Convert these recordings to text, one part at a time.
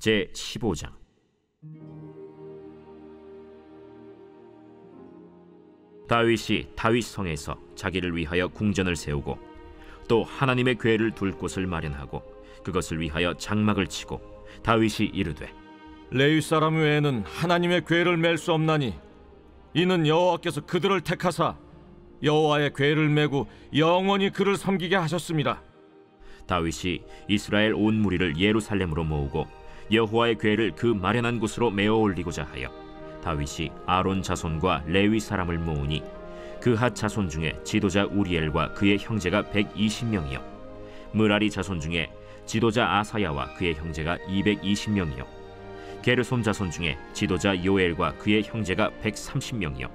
제15장. 다윗이 다윗성에서 자기를 위하여 궁전을 세우고 또 하나님의 궤를 둘 곳을 마련하고 그것을 위하여 장막을 치고 다윗이 이르되, 레위 사람 외에는 하나님의 궤를 맬 수 없나니 이는 여호와께서 그들을 택하사 여호와의 궤를 메고 영원히 그를 섬기게 하셨습니다. 다윗이 이스라엘 온 무리를 예루살렘으로 모으고 여호와의 궤를 그 마련한 곳으로 메어 올리고자 하여 다윗이 아론 자손과 레위 사람을 모으니 그핫 자손 중에 지도자 우리엘과 그의 형제가 120명이요 므라리 자손 중에 지도자 아사야와 그의 형제가 220명이요 게르솜 자손 중에 지도자 요엘과 그의 형제가 130명이요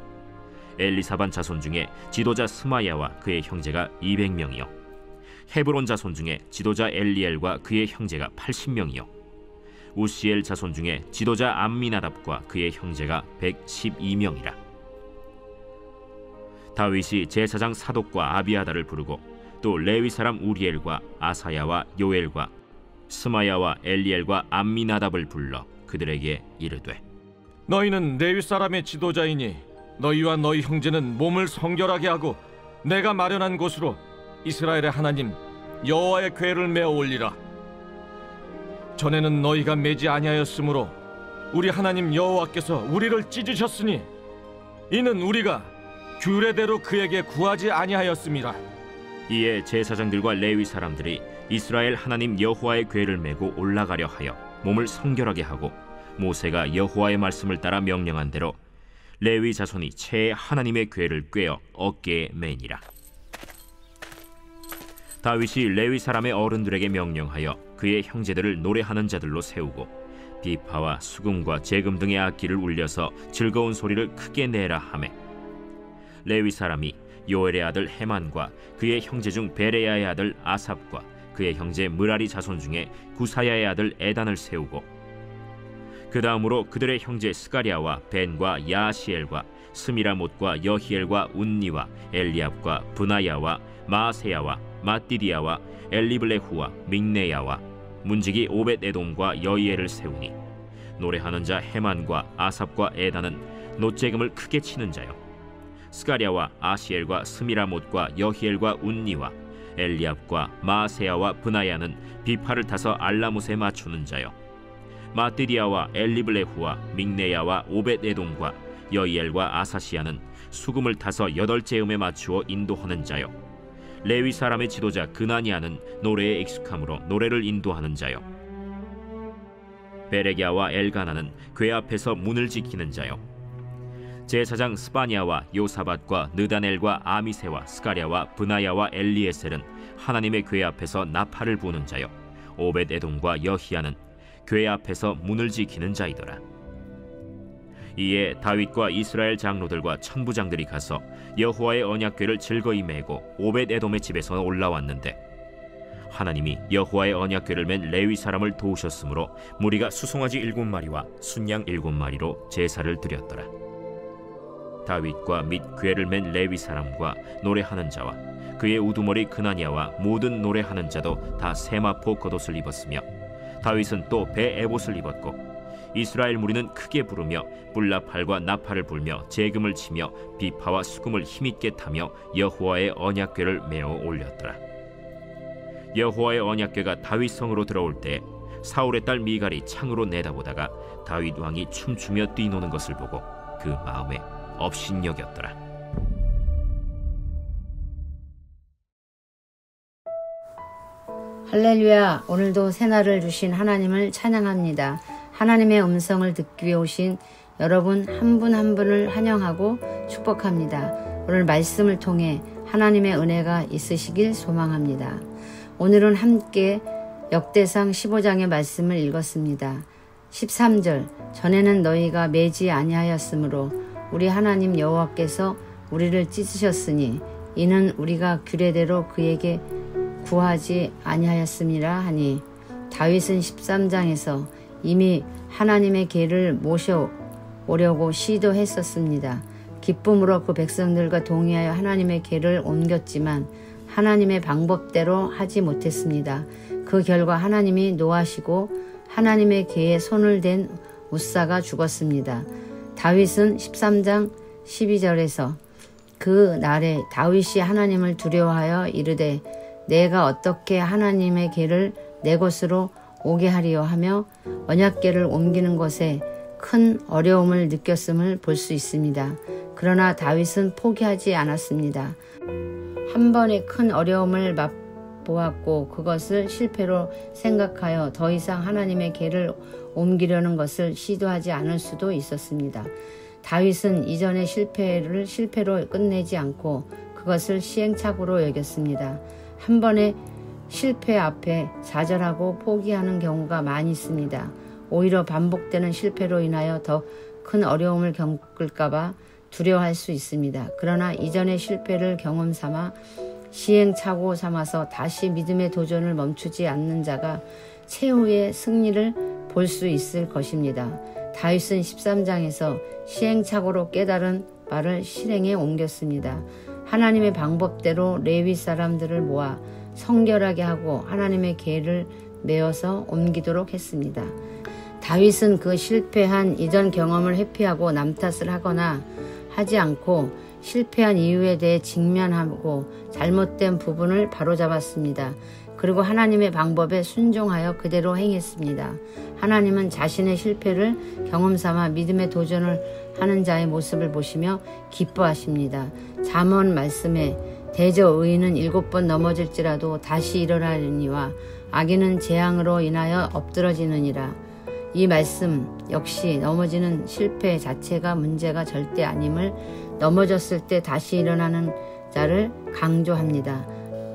엘리사반 자손 중에 지도자 스마야와 그의 형제가 200명이요 헤브론 자손 중에 지도자 엘리엘과 그의 형제가 80명이요 우시엘 자손 중에 지도자 암미나답과 그의 형제가 112명이라. 다윗이 제사장 사독과 아비아달을 부르고 또 레위 사람 우리엘과 아사야와 요엘과 스마야와 엘리엘과 암미나답을 불러 그들에게 이르되, 너희는 레위 사람의 지도자이니 너희와 너희 형제는 몸을 성결하게 하고 내가 마련한 곳으로 이스라엘의 하나님 여호와의 궤를 메어 올리라. 전에는 너희가 매지 아니하였으므로 우리 하나님 여호와께서 우리를 찢으셨으니 이는 우리가 규례대로 그에게 구하지 아니하였습니다. 이에 제사장들과 레위 사람들이 이스라엘 하나님 여호와의 궤를 메고 올라가려 하여 몸을 성결하게 하고 모세가 여호와의 말씀을 따라 명령한 대로 레위 자손이 채 하나님의 궤를 꿰어 어깨에 매니라. 다윗이 레위 사람의 어른들에게 명령하여 그의 형제들을 노래하는 자들로 세우고 비파와 수금과 제금 등의 악기를 울려서 즐거운 소리를 크게 내라 하매, 레위 사람이 요엘의 아들 헤만과 그의 형제 중 베레야의 아들 아삽과 그의 형제 므라리 자손 중에 구사야의 아들 에단을 세우고 그 다음으로 그들의 형제 스가랴와 벤과 야시엘과 스미라못과 여히엘과 운니와 엘리압과 브나야와 마세야와 마띠디아와 엘리블레후와 믹네야와 문지기 오벳에돔과 여이엘을 세우니 노래하는 자 헤만과 아삽과 에단은 놋재금을 크게 치는 자요 스가랴와 아시엘과 스미라못과 여히엘과 운니와 엘리압과 마세야와 브나야는 비파를 타서 알라못에 맞추는 자요 마띠디아와 엘리블레후와 믹네야와 오벳에돔과 여이엘과 아사시아는 수금을 타서 8재음에 맞추어 인도하는 자요 레위 사람의 지도자 그나니아는 노래에 익숙함으로 노래를 인도하는 자요 베레기야와 엘가나는 궤 앞에서 문을 지키는 자요 제사장 스바냐와 요사밧과 느다넬과 아미세와 스가랴와 브나야와 엘리에셀은 하나님의 궤 앞에서 나팔을 부는 자요 오벳에돔과 여히야는 궤 앞에서 문을 지키는 자이더라. 이에 다윗과 이스라엘 장로들과 천부장들이 가서 여호와의 언약궤를 즐거이 메고 오벳에돔의 집에서 올라왔는데 하나님이 여호와의 언약궤를 맨 레위 사람을 도우셨으므로 무리가 수송아지 7마리와 순양 7마리로 제사를 드렸더라. 다윗과 및 궤를 맨 레위 사람과 노래하는 자와 그의 우두머리 그나니아와 모든 노래하는 자도 다 세마포 겉옷을 입었으며 다윗은 또 배 에봇을 입었고 이스라엘 무리는 크게 부르며 뿔나팔과 나팔을 불며 재금을 치며 비파와 수금을 힘있게 타며 여호와의 언약궤를 메어 올렸더라. 여호와의 언약궤가 다윗 성으로 들어올 때 사울의 딸 미갈이 창으로 내다보다가 다윗 왕이 춤추며 뛰노는 것을 보고 그 마음에 업신여겼더라. 할렐루야. 오늘도 새날을 주신 하나님을 찬양합니다. 하나님의 음성을 듣기 위해 오신 여러분 한 분 한 분을 환영하고 축복합니다. 오늘 말씀을 통해 하나님의 은혜가 있으시길 소망합니다. 오늘은 함께 역대상 15장의 말씀을 읽었습니다. 13절, 전에는 너희가 매지 아니하였으므로 우리 하나님 여호와께서 우리를 찢으셨으니 이는 우리가 규례대로 그에게 구하지 아니하였음이라 하니, 다윗은 13장에서 이미 하나님의 궤를 모셔오려고 시도했었습니다. 기쁨으로 그 백성들과 동의하여 하나님의 궤를 옮겼지만 하나님의 방법대로 하지 못했습니다. 그 결과 하나님이 노하시고 하나님의 계에 손을 댄 웃사가 죽었습니다. 다윗은 13장 12절에서 그 날에 다윗이 하나님을 두려워하여 이르되 내가 어떻게 하나님의 계를 내 곳으로 오게 하리요 하며 언약궤를 옮기는 것에 큰 어려움을 느꼈음을 볼 수 있습니다. 그러나 다윗은 포기하지 않았습니다. 한 번의 큰 어려움을 맛보았고 그것을 실패로 생각하여 더 이상 하나님의 궤를 옮기려는 것을 시도하지 않을 수도 있었습니다. 다윗은 이전의 실패를 실패로 끝내지 않고 그것을 시행착오로 여겼습니다. 한 번의 실패 앞에 좌절하고 포기하는 경우가 많이 있습니다. 오히려 반복되는 실패로 인하여 더 큰 어려움을 겪을까봐 두려워할 수 있습니다. 그러나 이전의 실패를 경험 삼아 시행착오 삼아서 다시 믿음의 도전을 멈추지 않는 자가 최후의 승리를 볼 수 있을 것입니다. 다윗은 13장에서 시행착오로 깨달은 바를 실행에 옮겼습니다. 하나님의 방법대로 레위 사람들을 모아 성결하게 하고 하나님의 계를 메어서 옮기도록 했습니다. 다윗은 그 실패한 이전 경험을 회피하고 남 탓을 하거나 하지 않고 실패한 이유에 대해 직면하고 잘못된 부분을 바로잡았습니다. 그리고 하나님의 방법에 순종하여 그대로 행했습니다. 하나님은 자신의 실패를 경험삼아 믿음의 도전을 하는 자의 모습을 보시며 기뻐하십니다. 잠언 말씀에 대저 의인은 7번 넘어질지라도 다시 일어나려니와 악인은 재앙으로 인하여 엎드러지느니라. 이 말씀 역시 넘어지는 실패 자체가 문제가 절대 아님을 넘어졌을 때 다시 일어나는 자를 강조합니다.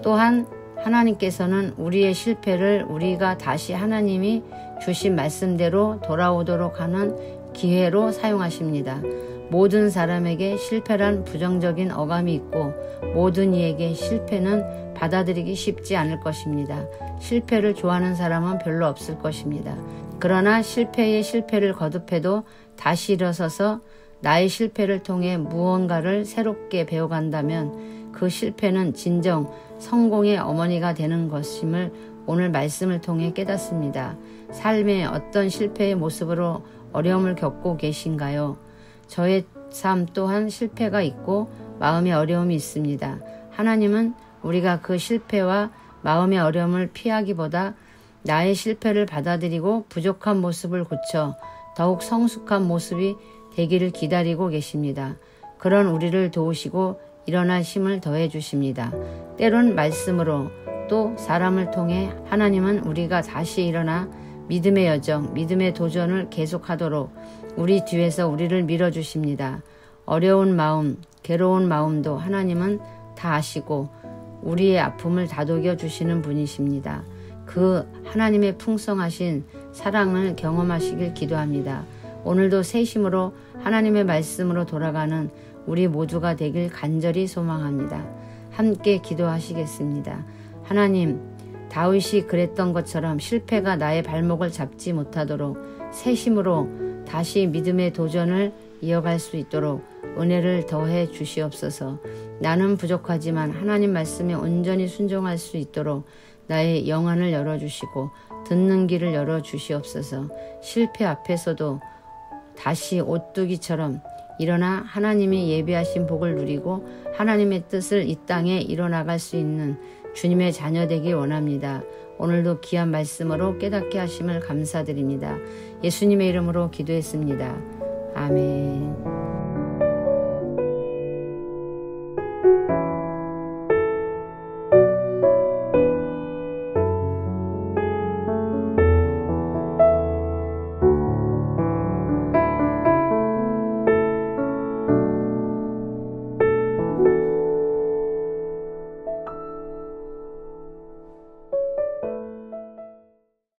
또한 하나님께서는 우리의 실패를 우리가 다시 하나님이 주신 말씀대로 돌아오도록 하는 기회로 사용하십니다. 모든 사람에게 실패란 부정적인 어감이 있고 모든 이에게 실패는 받아들이기 쉽지 않을 것입니다. 실패를 좋아하는 사람은 별로 없을 것입니다. 그러나 실패에 실패를 거듭해도 다시 일어서서 나의 실패를 통해 무언가를 새롭게 배워간다면 그 실패는 진정 성공의 어머니가 되는 것임을 오늘 말씀을 통해 깨닫습니다. 삶의 어떤 실패의 모습으로 어려움을 겪고 계신가요? 저의 삶 또한 실패가 있고 마음의 어려움이 있습니다. 하나님은 우리가 그 실패와 마음의 어려움을 피하기보다 나의 실패를 받아들이고 부족한 모습을 고쳐 더욱 성숙한 모습이 되기를 기다리고 계십니다. 그런 우리를 도우시고 일어날 힘을 더해 주십니다. 때론 말씀으로 또 사람을 통해 하나님은 우리가 다시 일어나 믿음의 여정, 믿음의 도전을 계속하도록 우리 뒤에서 우리를 밀어주십니다. 어려운 마음, 괴로운 마음도 하나님은 다 아시고 우리의 아픔을 다독여 주시는 분이십니다. 그 하나님의 풍성하신 사랑을 경험하시길 기도합니다. 오늘도 새 힘으로 하나님의 말씀으로 돌아가는 우리 모두가 되길 간절히 소망합니다. 함께 기도하시겠습니다. 하나님, 다윗이 그랬던 것처럼 실패가 나의 발목을 잡지 못하도록 새 힘으로 다시 믿음의 도전을 이어갈 수 있도록 은혜를 더해 주시옵소서. 나는 부족하지만 하나님 말씀에 온전히 순종할 수 있도록 나의 영안을 열어주시고 듣는 길을 열어주시옵소서. 실패 앞에서도 다시 오뚜기처럼 일어나 하나님이 예비하신 복을 누리고 하나님의 뜻을 이 땅에 이뤄나갈 수 있는 주님의 자녀 되기 원합니다. 오늘도 귀한 말씀으로 깨닫게 하심을 감사드립니다. 예수님의 이름으로 기도했습니다. 아멘.